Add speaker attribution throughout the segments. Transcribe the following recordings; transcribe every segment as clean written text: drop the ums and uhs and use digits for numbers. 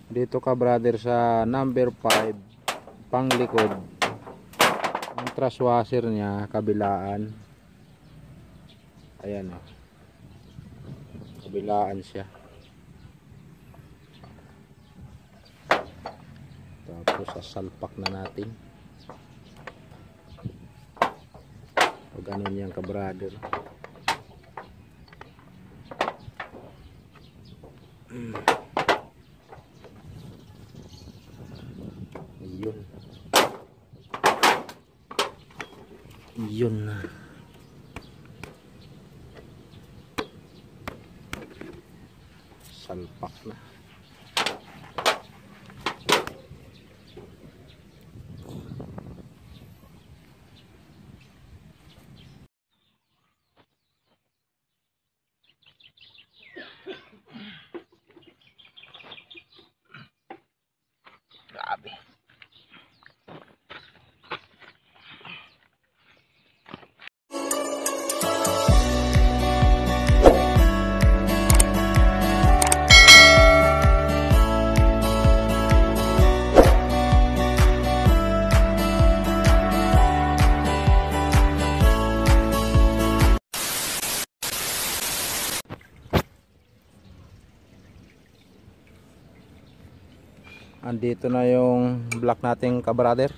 Speaker 1: Dito ka brother sa number 5 panglikod. Ang truss washer niya kabilaan. Ayan o. Kabilaan siya. Tapos sasalpak na natin. Pag ganun yan ka brother. Yun. Yun na. Salpak na. Grabe. Andito na yung block nating ka-brother.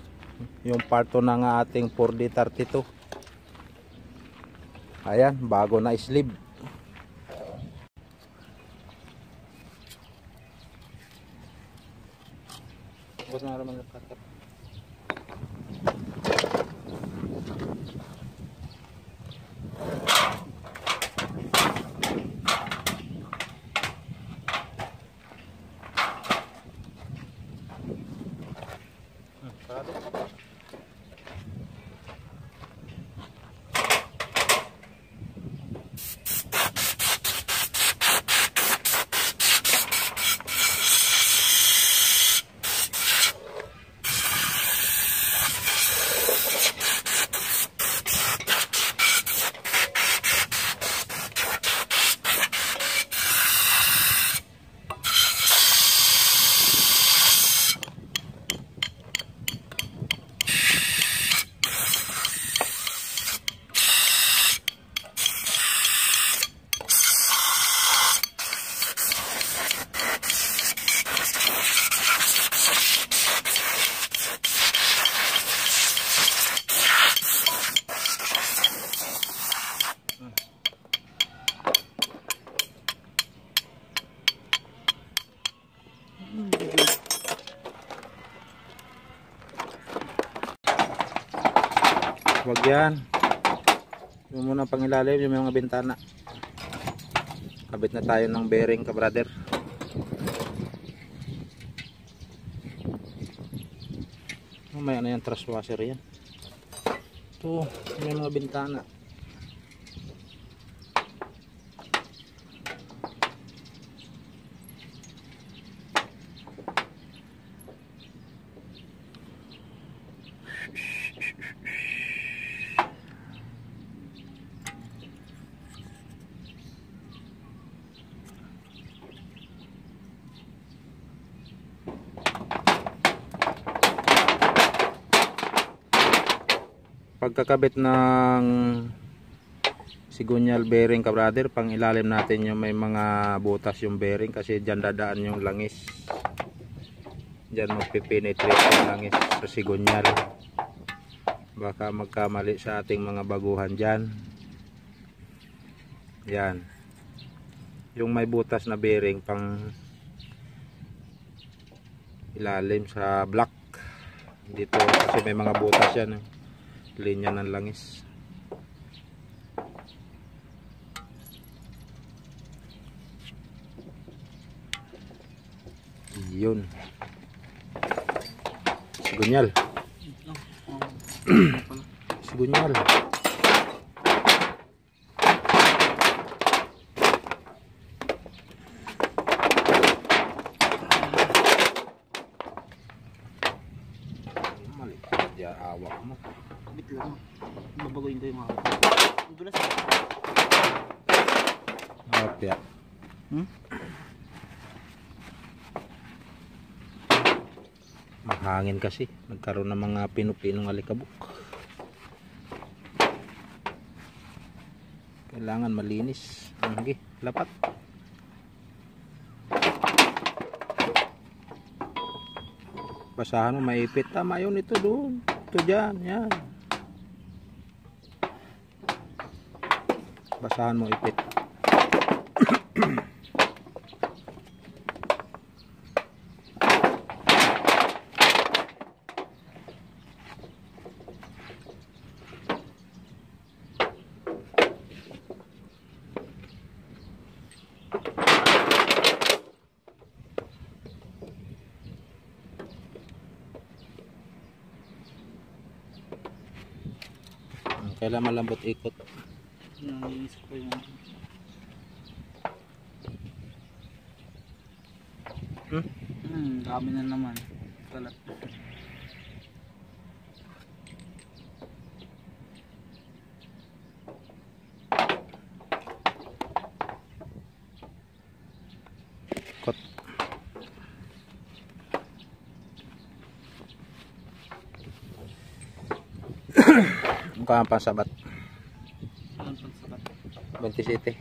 Speaker 1: Yung part 2 ng ating 4D32. Ayan, bago na sleeve. Bus na naman yung cutter. Wag yan. Yung muna pang ilalim yung mga bintana. Kabit na tayo ng bearing ka brother. Mamaya na yung truss washer yan. Ito may mga bintana. Pagkakabit ng sigunyal bearing ka brother, pang ilalim natin yung may mga butas yung bearing kasi dyan dadaan yung langis. Dyan magpipenetrate yung langis sa sigunyal. Baka magkamali sa ating mga baguhan dyan. Yan. Yung may butas na bearing pang ilalim sa block. Dito kasi may mga butas yan. Linya ng langis. Yun. Sigunyal. Sigunyal. Mali pa dyan awak mo.
Speaker 2: Bit lang. Babaguhin ko yung mga dulas.
Speaker 1: Okay. hangin kasi, nagkaroon ng mga pinupinong alikabok. Kailangan malinis. Okay, lapat. Basahan mo, maipit. Tama yun, ito doon. Ito dyan, yan. Basahan mo, ipit. Kailangan malambot ikot.
Speaker 2: Nanginis ko yung dami na naman. Kalat.
Speaker 1: Ikot. Mukha ang pansabat.
Speaker 2: Ang pagsakat.
Speaker 1: 27.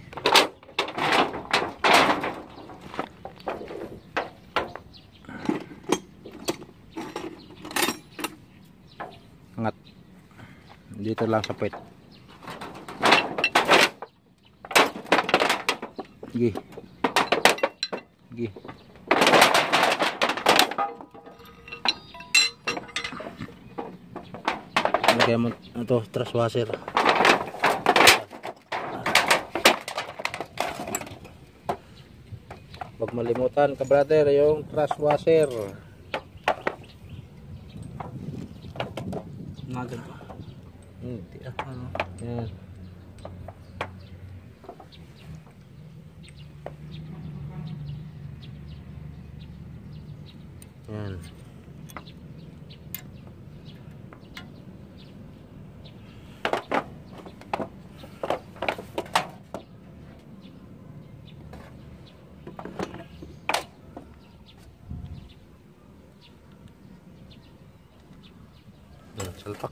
Speaker 1: Angat. Dito lang sa puwet. Gi. Gi. Lagyan mo ito, truss washer. Huwag malimutan ka brother, yung truss washer.
Speaker 2: Nagad pa.
Speaker 1: Hindi ah.
Speaker 2: Ano?
Speaker 1: Yan. Yan. Yan, salpak.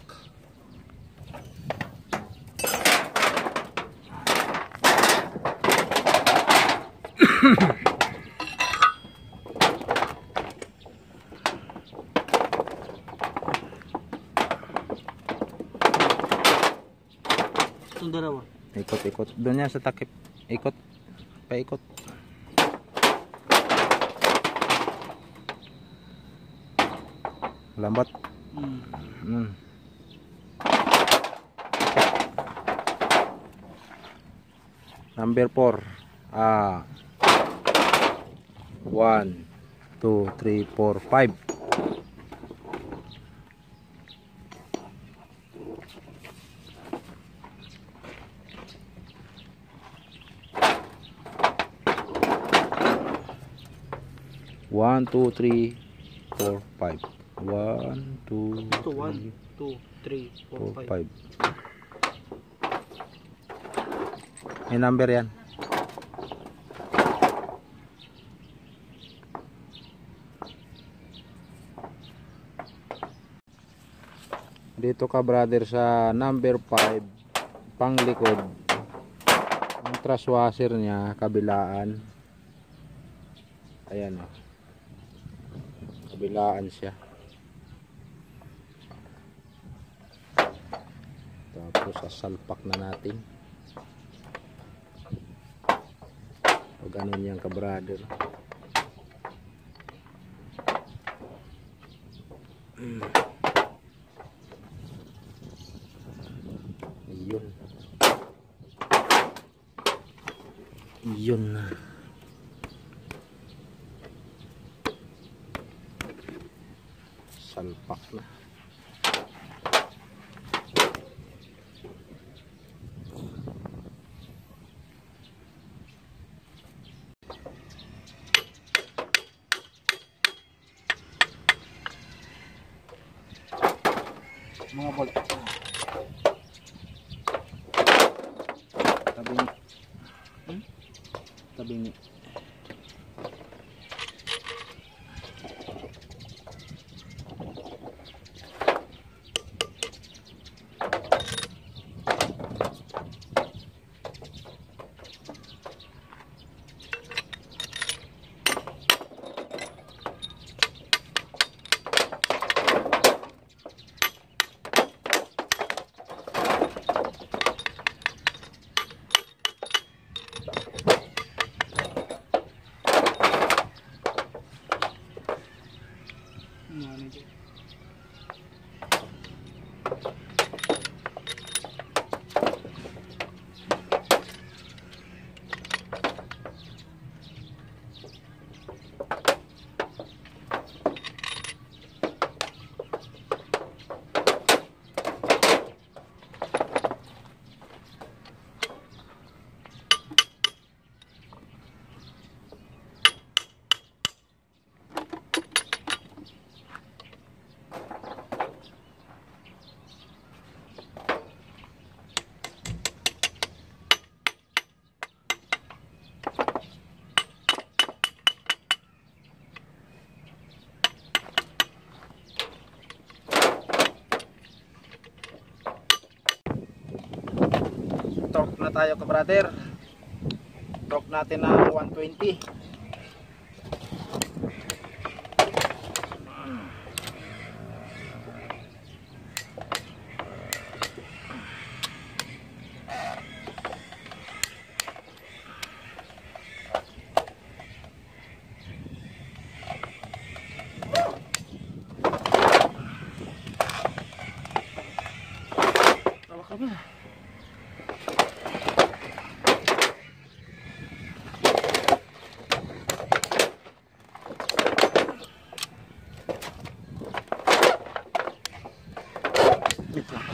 Speaker 2: Itong dalawa.
Speaker 1: Ikot-ikot. Doon yan sa takip. Ikot. Paikot. Lambat. Number 4. 1, 2, 3, 4, 5. One, two, three, 4, 5. 1, 2,
Speaker 2: Ito 1, 2, 3, 4, 5.
Speaker 1: 5. May number yan. Dito ka brother sa number 5, panglikod. Ang truss washer niya kabilaan. Ayan o. Kabilaan siya. Tapos sasalpak na natin. Pag ano niyan ka brother. Yun. Yun na. Salpak na.
Speaker 2: Mga bolt.
Speaker 1: Tabing. Tabing. tayo ka-brother. Torque natin ng 120.
Speaker 2: Tawa ka ba? Wait lang.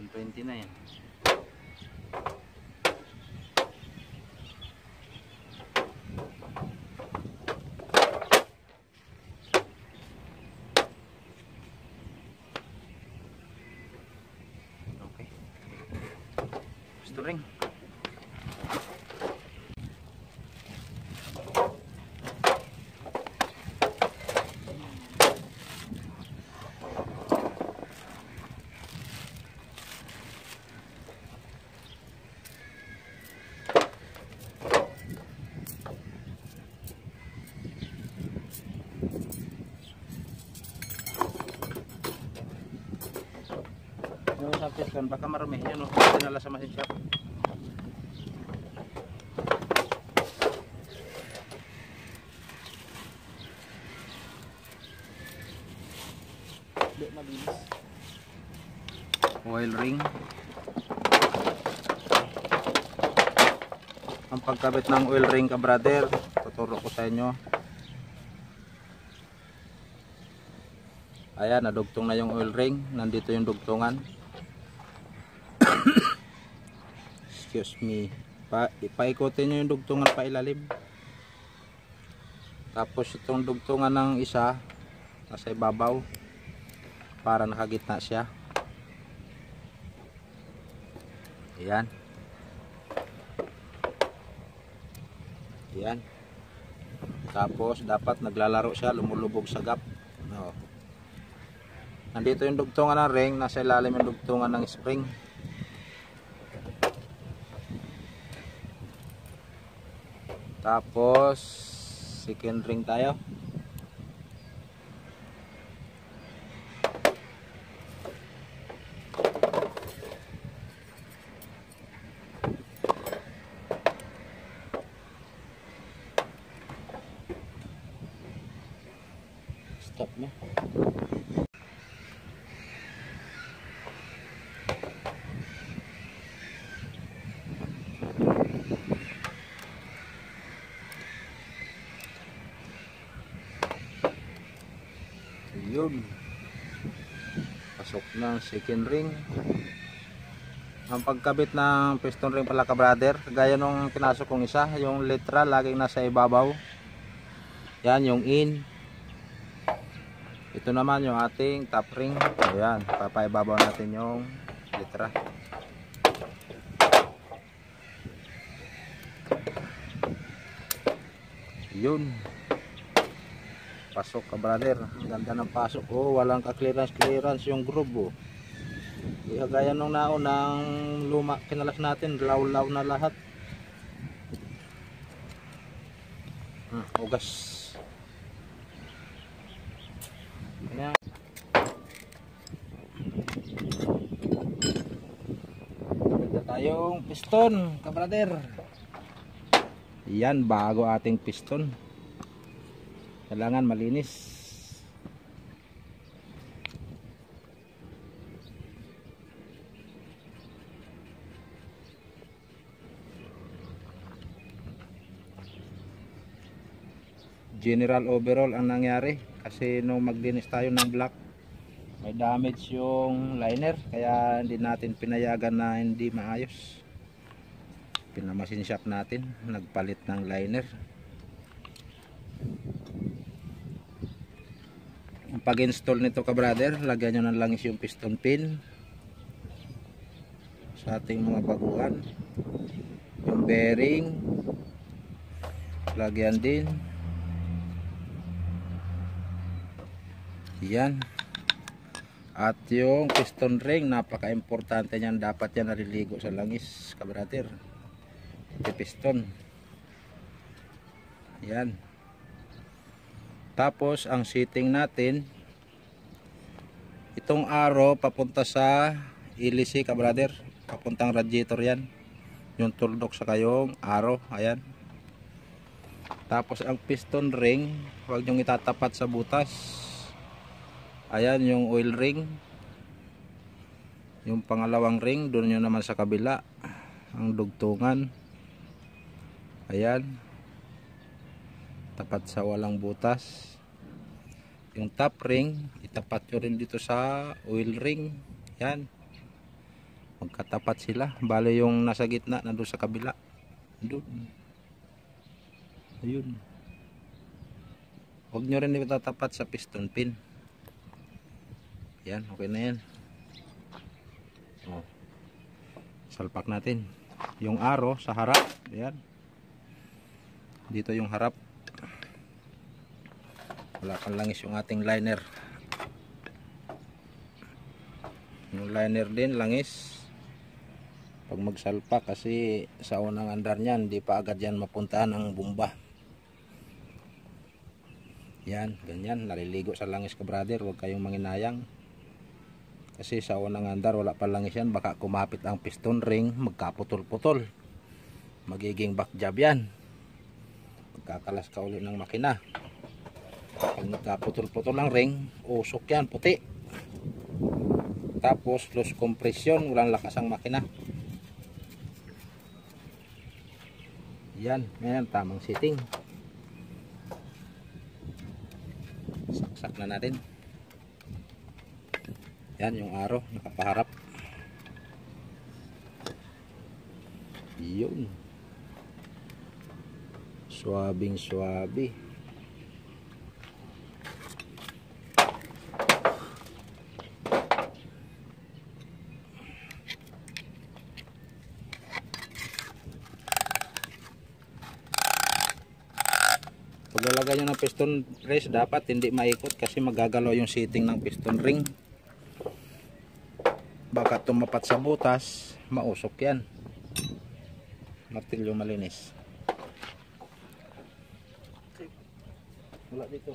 Speaker 1: 120 na yan. Okay. Gusto ring. Yung sa piston, baka marami. Yan o, dinala sa machine shop.
Speaker 2: Hindi malinis.
Speaker 1: Oil ring. Ang pagkabit ng oil ring ka brother, tuturo ko sa inyo. Ayan, nadugtong na yung oil ring. Nandito yung dugtungan. Excuse me. Paikutin nyo yung dugtungan pa ilalim. Tapos itong dugtungan ng isa nasa ibabaw para nakagitna siya. Ayan. Ayan. Tapos dapat naglalaro siya, lumulubog sa gap. No. Nandito yung dugtungan ng ring, nasa ilalim yung dugtungan ng spring. Tapos second ring tayo. Stop na. Yun, pasok ng second ring. Ang pagkabit ng piston ring pala ka brother, gaya nung pinasok kong isa, yung letra laging nasa ibabaw. Yan yung in. Ito naman yung ating top ring. Ayan, papaibabaw natin yung letra. Yun, pasok ka brother. Ang ganda ng pasok. Oh, walang ka-clearance yung groove. Oh. Gaya nung naunang luma kinalas natin, law-law na lahat. Ugas. Ayan. Ganda tayong piston ka brother. Yan, bago ating piston. Kailangan malinis. General overall ang nangyari kasi nung maglinis tayo ng block, may damage yung liner kaya hindi natin pinayagan na hindi maayos. pinamasin shop natin, nagpalit ng liner. Ang pag-install nito ka brother, lagyan nyo ng langis yung piston pin sa ating mga baguhan. Yung bearing lagyan din. Yan. At yung piston ring, napaka-importante niyan, dapat yan naliligo sa langis ka brother. Yung piston. Yan. Tapos ang seating natin, itong arrow papunta sa ilisi ka brother, papuntang radiator yan, yung tuldok sa kayong arrow, ayan. Tapos ang piston ring, huwag nyong itatapat sa butas, ayan yung oil ring. Yung pangalawang ring, doon nyo naman sa kabila ang dugtungan, ayan, tapat sa walang butas. Yung top ring, itapat nyo rin dito sa oil ring. Yan, magkatapat sila. Bale yung nasa gitna nandun sa kabila, doon, ayun. Huwag nyo rin itatapat sa piston pin. Yan, okay na yan. Salpak natin yung arrow sa harap. Yan, dito yung harap, wala pang langis yung ating liner. Yung liner din langis pag magsalpak, kasi sa unang andar nyan di pa agad yan mapuntahan ang bomba. Yan, ganyan, naliligo sa langis ka brother. Huwag kayong manginayang, kasi sa unang andar wala pa langis yan, baka kumapit ang piston ring, magkaputol-putol, magiging back job yan, magkakalas ka ulit ng makina. Pag nagkaputol-putol ang ring, usok yan, puti. Tapos loose compression, walang lakas ang makina. Yan, ngayon tamang setting. Saksak na natin. Yan yung arrow, nakapaharap. Yun, swabing swabe. Paglalagay nyo ng piston press, dapat hindi maikot, kasi magagalaw yung setting ng piston ring. Baka tumapat sa butas, mausok yan. Martilyo malinis. Wala dito.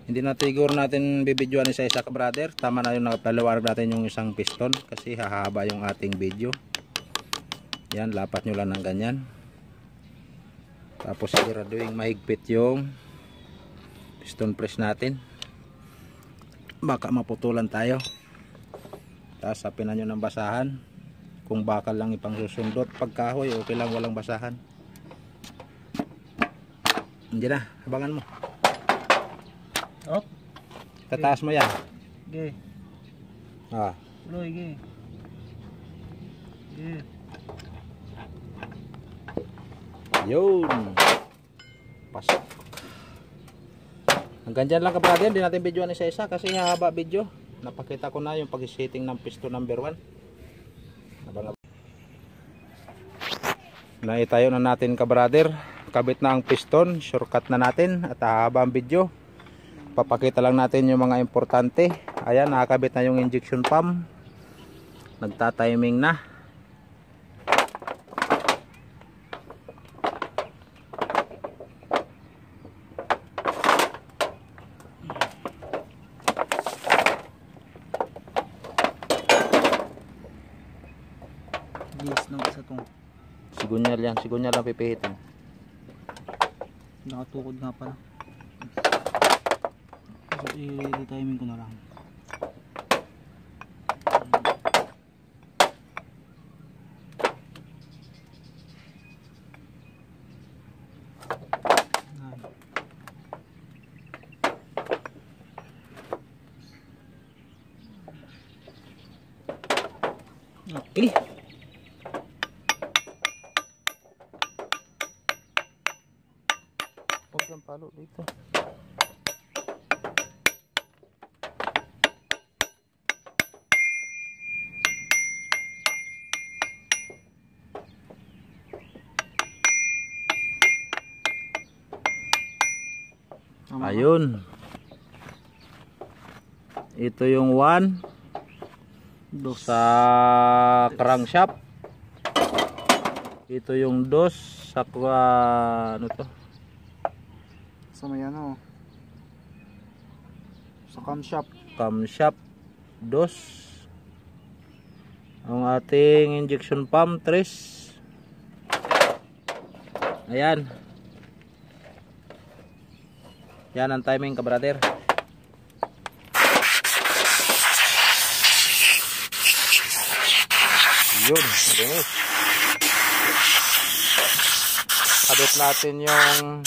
Speaker 1: Hindi na siguro natin bibidyoan isa-isa ka brother. Tama na yung napaliwanag natin yung isang piston, kasi hahaba yung ating video. Yan, lapat nyo lang ng ganyan. Tapos siguraduhin mahigpit yung piston press natin, baka maputulan tayo. Tapos sapinan nyo ng basahan. Kung bakal lang ipang susundot, pag kahoy okay lang, walang basahan. Hindi na, abangan mo.
Speaker 2: Oh,
Speaker 1: Tataas mo yan.
Speaker 2: okay.
Speaker 1: Tuloy,
Speaker 2: Okay. Okay.
Speaker 1: Yun, pasok. Hanggang dyan lang ka brother, hindi natin videoan isa-isa kasi hahaba video. Napakita ko na yung pag-setting ng piston number 1. Naitayo na natin ka brother, kabit na ang piston, shortcut na natin at hahaba ang video. Papakita lang natin yung mga importante. Ayan, nakakabit na yung injection pump, nagta-timing na.
Speaker 2: Yes, nang isa tong
Speaker 1: Sigunyal yan, sigunyal lang pipihitin.
Speaker 2: nakatukod nga pala. So, i-timing ko na lang.
Speaker 1: Okay. Huwag lang palo dito. Ayun. Ito yung 1 sa crankshaft. Ito yung 2 sa ano to?
Speaker 2: Sa may ano? Sa camshaft.
Speaker 1: Camshaft 2. Ang ating injection pump 3. Ayan. Yan ang timing, kabrader. Yun, linis. Kabit natin yung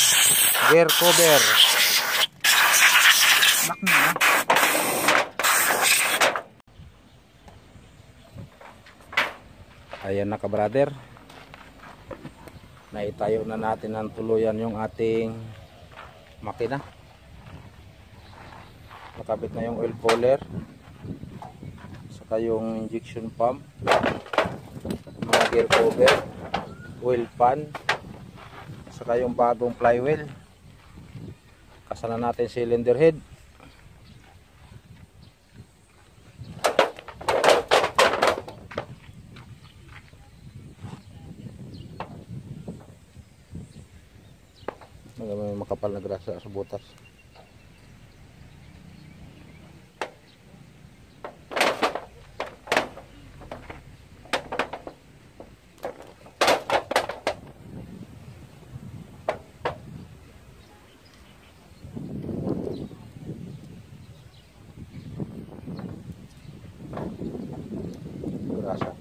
Speaker 1: gear cover.
Speaker 2: Lock na.
Speaker 1: Ayan na, kabrader. Naitayo na natin ng tuluyan yung ating makina. Nakabit na yung oil cooler, saka yung injection pump, mga gear cover, oil pan, saka yung bagong flywheel. Kasana natin cylinder head. May makapal na grasa sa butas. Grasa.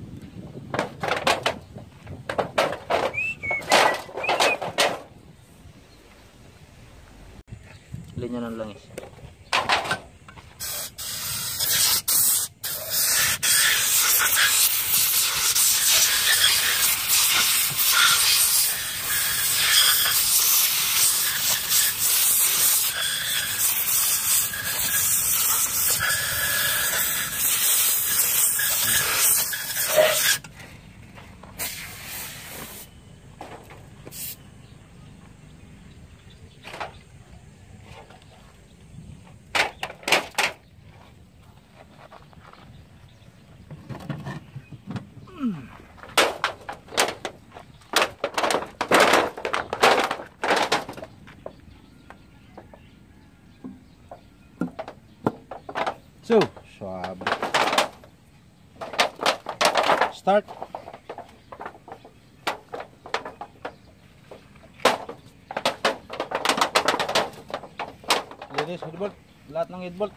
Speaker 1: Linya ng langis. So, suave. Start. Linis, head bolt. Lahat ng head bolt.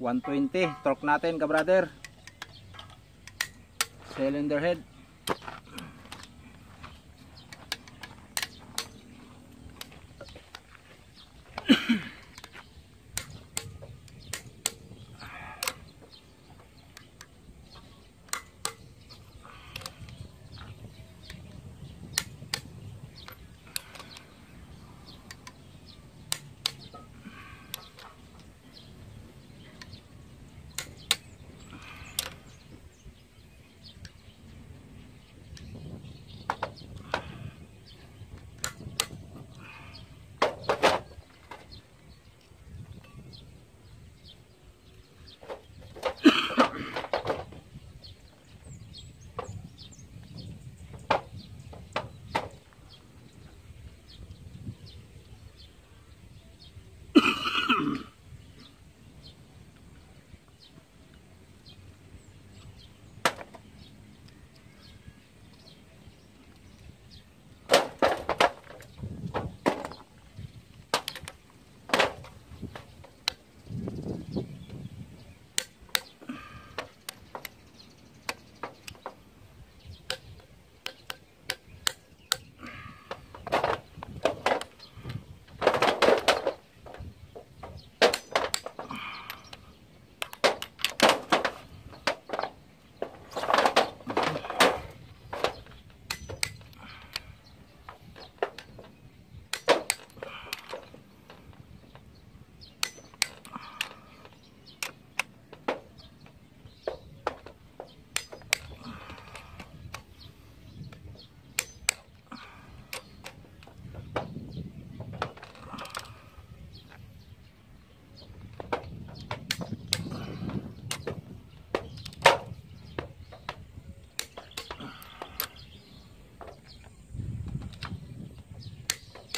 Speaker 1: .120 torque natin, ka-brother. Cylinder head.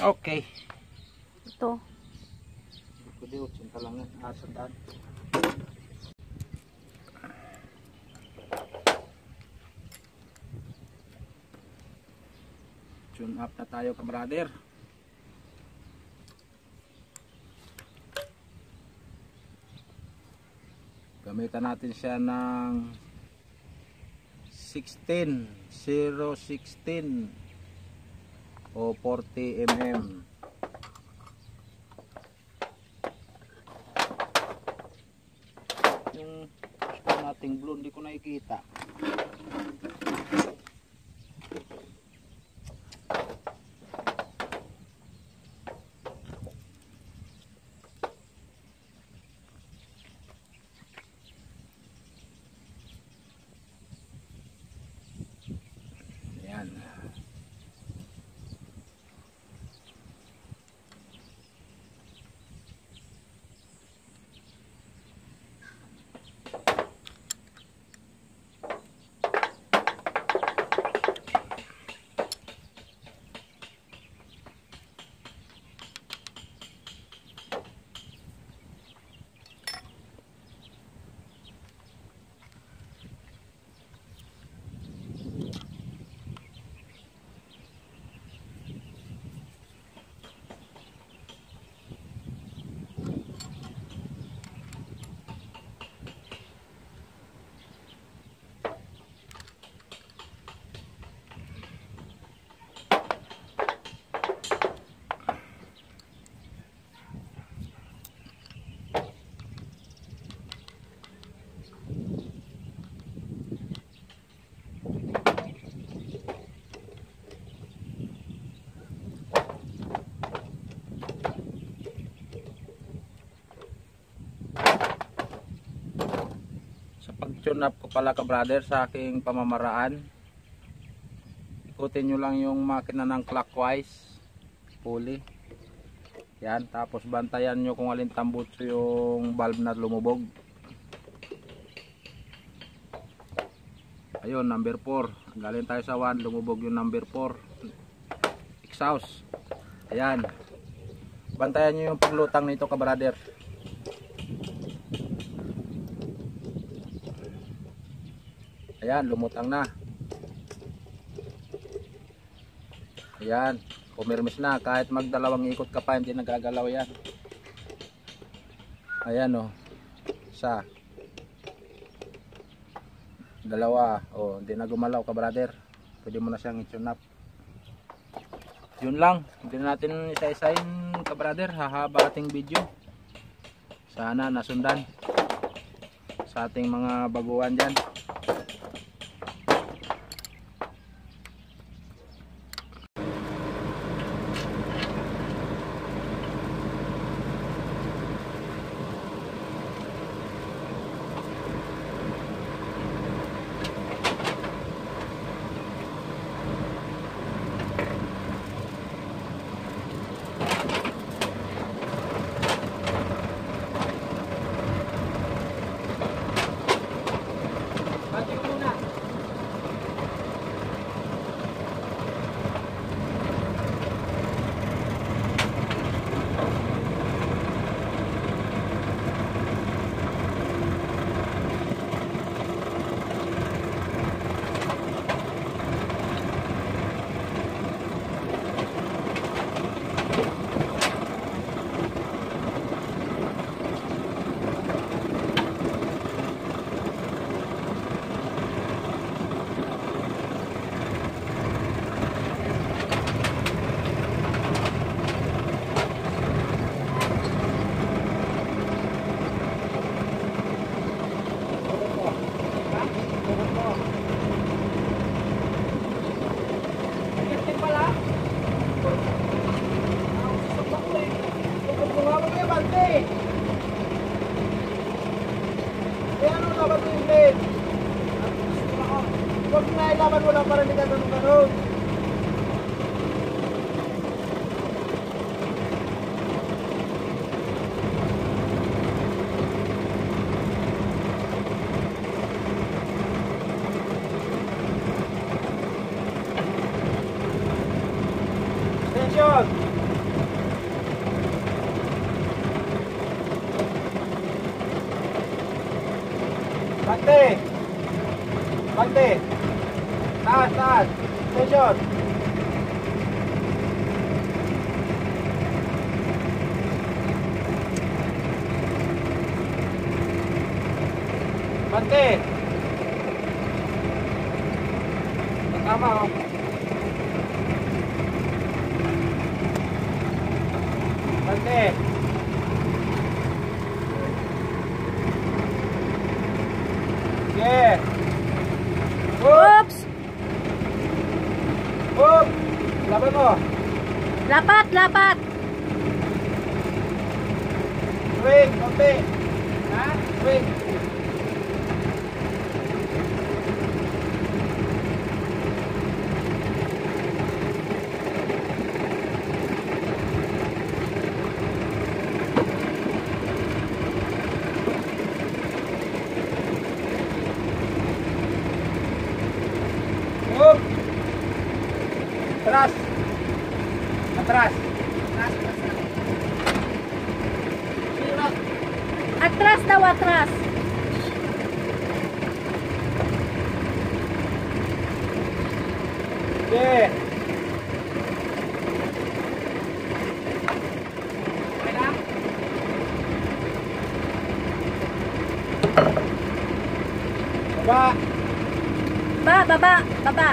Speaker 1: Okay.
Speaker 3: Ito.
Speaker 1: Pwede 80 lang yan. Sandaan. Tune up na tayo, kabrader. Gamitan natin siya ng 016 o 40 mm. Yung gusto nating blue hindi ko nakikita. Ayan. Pag-tune up ko pala, ka-brother, sa aking pamamaraan, ikutin nyo lang yung makina ng clockwise pulley. Yan, tapos bantayan nyo kung alin tambutso yung valve na lumubog. Ayun, number 4. Galing tayo sa 1, lumubog yung number 4 exhaust. Ayan, bantayan nyo yung paglutang nito, ka-brother. Ayan, lumutang na. Ayan, pumirmis na. Kahit magdalawang ikot ka pa, hindi nagagalaw yan. Ayan o. Isa. Dalawa. O, hindi na gumalaw, ka brother. Pwede mo na siyang i-tune up. Yun lang. Hindi na natin isa-isahin, ka brother. Hahaba ating video. Sana nasundan sa ating mga baguhan dyan. Huwag na ilaban mo lang para hindi ka ganun-ganun. Attention! Bante! Bante! Taas, taas! Station! Bante! Tama oh. Bante! Sige!
Speaker 3: Oops!
Speaker 1: Boom! Laban mo!
Speaker 3: Lapat, lapat!
Speaker 1: Swing! Konti! Ha? Swing! Boom! Atras! Atras!
Speaker 3: Atras daw, atras!
Speaker 1: Sige! Baba!
Speaker 3: Baba, baba!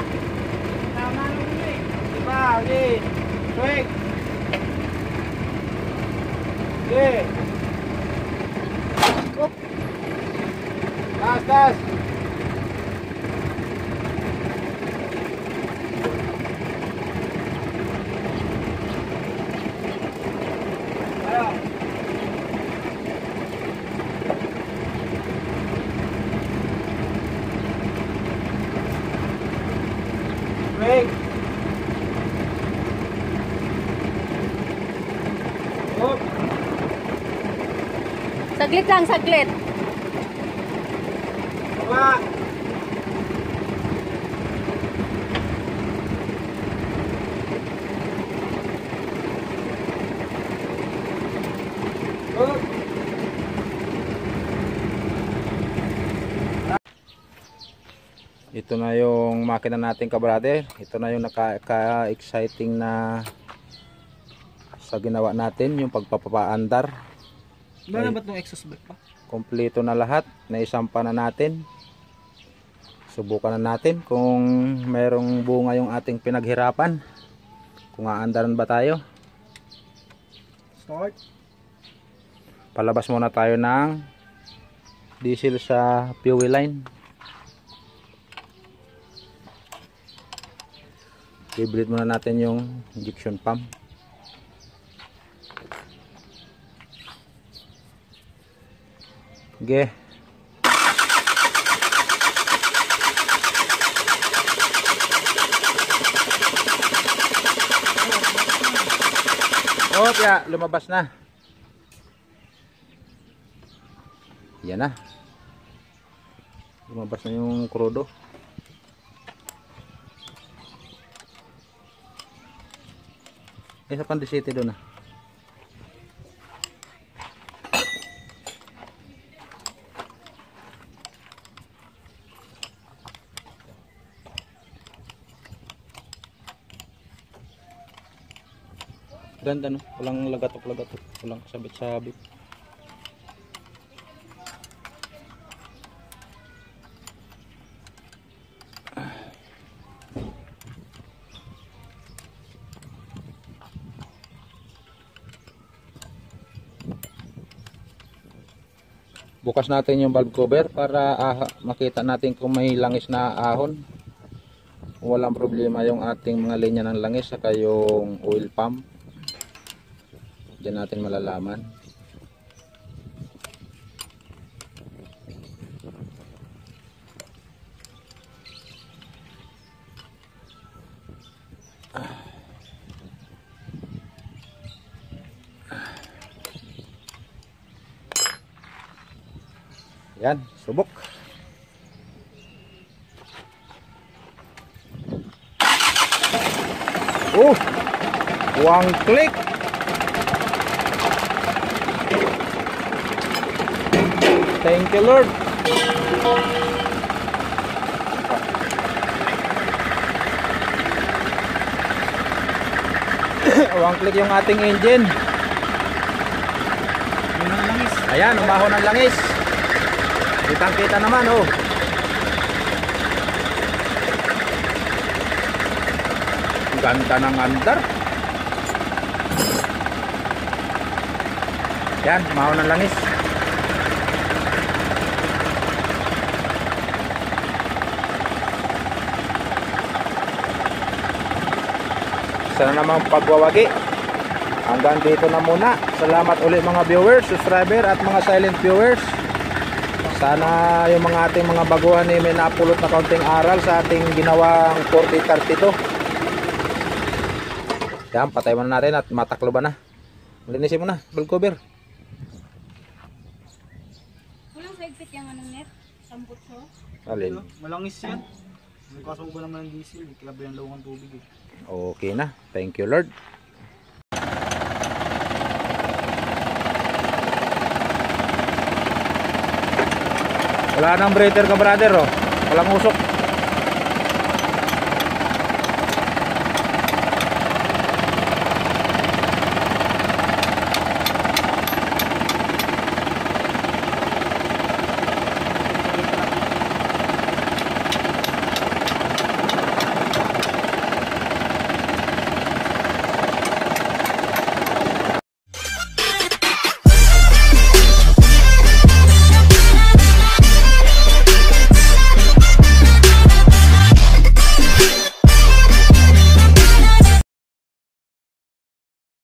Speaker 1: Diba? Okay. Swing. Okay.
Speaker 3: Oop.
Speaker 1: Taas, taas. Ayaw. Swing. Oop.
Speaker 3: Saglit lang, saglit.
Speaker 1: Baba. Oop. Ito na yung makina natin, ka-brother. Ito na yung naka-exciting na sa ginawa natin, yung pagpapaandar.
Speaker 2: Wala na ba't nung exhaust brake pa?
Speaker 1: Kompleto na lahat, naisampa na natin. Subukan na natin kung merong bunga yung ating pinaghirapan, kung aandaran ba tayo.
Speaker 2: Start.
Speaker 1: Palabas muna tayo ng diesel sa fuel line. I-bleed muna natin yung injection pump. Okay. Oh, ya, lumabas na. Yan na. Lumabas na yung krudo. Sa pandesite doon na. Ganda no, walang lagatok-lagatok, walang sabit-sabit. Bukas natin yung valve cover para makita natin kung may langis na ahon. Walang problema yung ating mga linya ng langis saka yung oil pump. Diyan natin malalaman. Yan, subok. One click. Thank you, Lord. One click yung ating engine.
Speaker 2: Yun ang langis.
Speaker 1: Ayan, umahon ng langis. Kitang kita naman oh. Ang ganda ng andar. Yan, umahon ng langis. Sana namang pagwawagi. Hanggang dito na muna. Salamat ulit mga viewers, subscriber at mga silent viewers. Sana yung mga ating mga baguhan may napulot na kaunting aral sa ating ginawang 4032. Yan, patay muna natin at mataklo ba na. Linisin mo na, bulk cover.
Speaker 3: Walang saigpit yung ano net? Sambutso?
Speaker 1: Alin?
Speaker 2: Malangis yan. Kasubo naman ng diesel. Kilabi ang lawang tubig eh.
Speaker 1: Okay na. Thank you Lord. Wala nang breather ka brother oh. Walang usok.